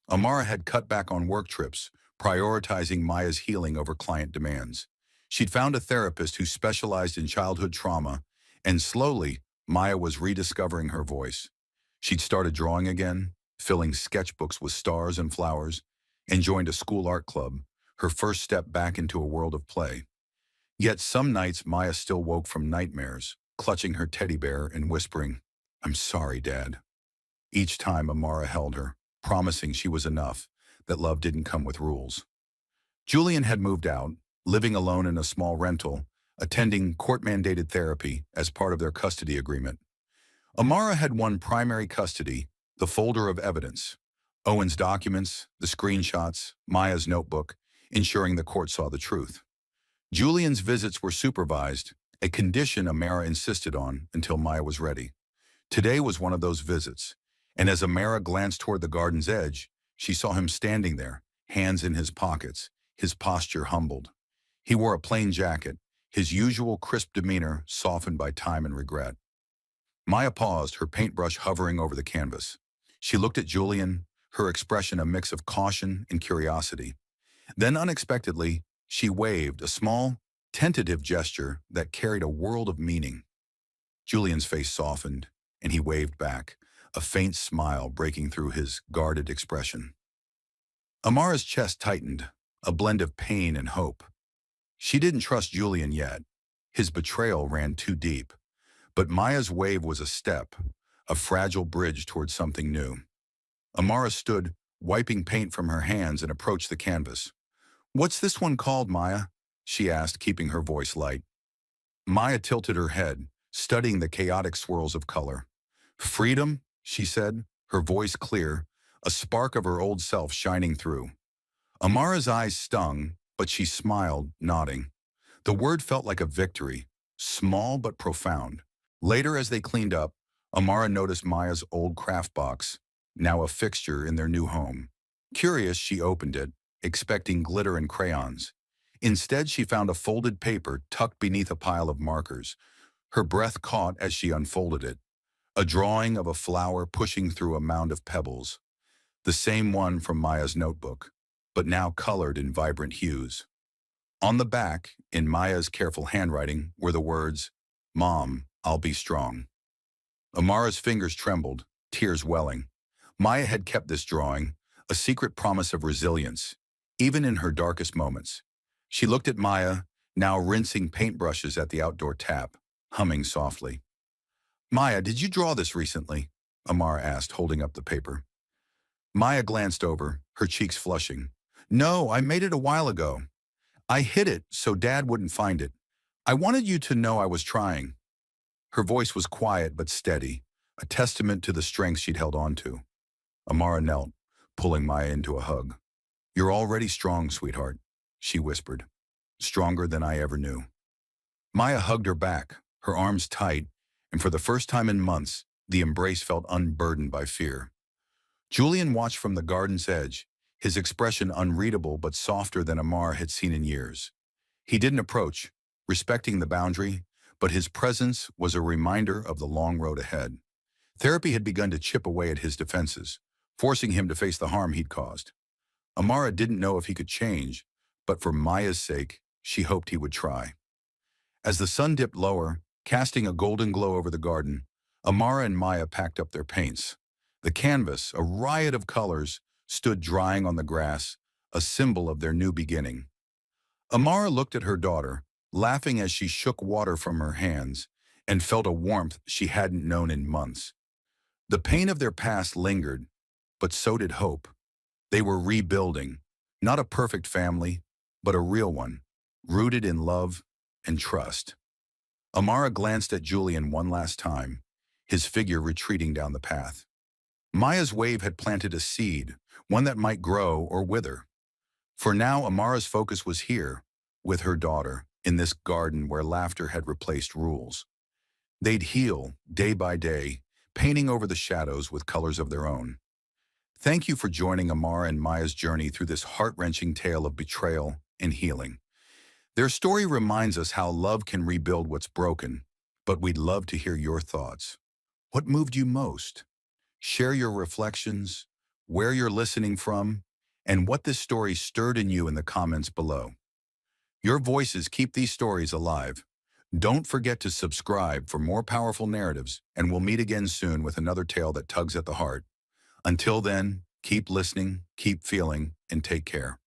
Amara had cut back on work trips, prioritizing Maya's healing over client demands. She'd found a therapist who specialized in childhood trauma, and slowly, Maya was rediscovering her voice. She'd started drawing again, filling sketchbooks with stars and flowers, and joined a school art club, her first step back into a world of play. Yet some nights Maya still woke from nightmares, clutching her teddy bear and whispering, "I'm sorry, Dad." Each time Amara held her, promising she was enough, that love didn't come with rules. Julian had moved out, living alone in a small rental, attending court-mandated therapy as part of their custody agreement. Amara had one primary custody, the folder of evidence, Owen's documents, the screenshots, Maya's notebook, ensuring the court saw the truth. Julian's visits were supervised, a condition Amara insisted on until Maya was ready. Today was one of those visits, and as Amara glanced toward the garden's edge, she saw him standing there, hands in his pockets, his posture humbled. He wore a plain jacket, his usual crisp demeanor softened by time and regret. Maya paused, her paintbrush hovering over the canvas. She looked at Julian, her expression a mix of caution and curiosity. Then unexpectedly, she waved, a small, tentative gesture that carried a world of meaning. Julian's face softened, and he waved back, a faint smile breaking through his guarded expression. Amara's chest tightened, a blend of pain and hope. She didn't trust Julian yet. His betrayal ran too deep. But Maya's wave was a step, a fragile bridge towards something new. Amara stood, wiping paint from her hands, and approached the canvas. "What's this one called, Maya?" she asked, keeping her voice light. Maya tilted her head, studying the chaotic swirls of color. "Freedom," she said, her voice clear, a spark of her old self shining through. Amara's eyes stung, but she smiled, nodding. The word felt like a victory, small but profound. Later, as they cleaned up, Amara noticed Maya's old craft box, now a fixture in their new home. Curious, she opened it, expecting glitter and crayons. Instead, she found a folded paper tucked beneath a pile of markers. Her breath caught as she unfolded it. A drawing of a flower pushing through a mound of pebbles. The same one from Maya's notebook, but now colored in vibrant hues. On the back, in Maya's careful handwriting, were the words, "Mom, I'll be strong." Amara's fingers trembled, tears welling. Maya had kept this drawing, a secret promise of resilience, even in her darkest moments. She looked at Maya, now rinsing paintbrushes at the outdoor tap, humming softly. "Maya, did you draw this recently?" Amara asked, holding up the paper. Maya glanced over, her cheeks flushing. "No, I made it a while ago. I hid it so Dad wouldn't find it. I wanted you to know I was trying." Her voice was quiet but steady, a testament to the strength she'd held on to. Amara knelt, pulling Maya into a hug. "You're already strong, sweetheart," she whispered. "Stronger than I ever knew." Maya hugged her back, her arms tight, and for the first time in months, the embrace felt unburdened by fear. Julian watched from the garden's edge, his expression unreadable but softer than Amara had seen in years. He didn't approach, respecting the boundary, but his presence was a reminder of the long road ahead. Therapy had begun to chip away at his defenses, forcing him to face the harm he'd caused. Amara didn't know if he could change, but for Maya's sake, she hoped he would try. As the sun dipped lower, casting a golden glow over the garden, Amara and Maya packed up their paints. The canvas, a riot of colors, stood drying on the grass, a symbol of their new beginning. Amara looked at her daughter, laughing as she shook water from her hands, and felt a warmth she hadn't known in months. The pain of their past lingered, but so did hope. They were rebuilding, not a perfect family, but a real one, rooted in love and trust. Amara glanced at Julian one last time, his figure retreating down the path. Maya's wave had planted a seed, one that might grow or wither. For now, Amara's focus was here, with her daughter, in this garden where laughter had replaced rules. They'd heal, day by day, painting over the shadows with colors of their own. Thank you for joining Amara and Maya's journey through this heart-wrenching tale of betrayal and healing. Their story reminds us how love can rebuild what's broken, but we'd love to hear your thoughts. What moved you most? Share your reflections, where you're listening from, and what this story stirred in you in the comments below. Your voices keep these stories alive. Don't forget to subscribe for more powerful narratives, and we'll meet again soon with another tale that tugs at the heart. Until then, keep listening, keep feeling, and take care.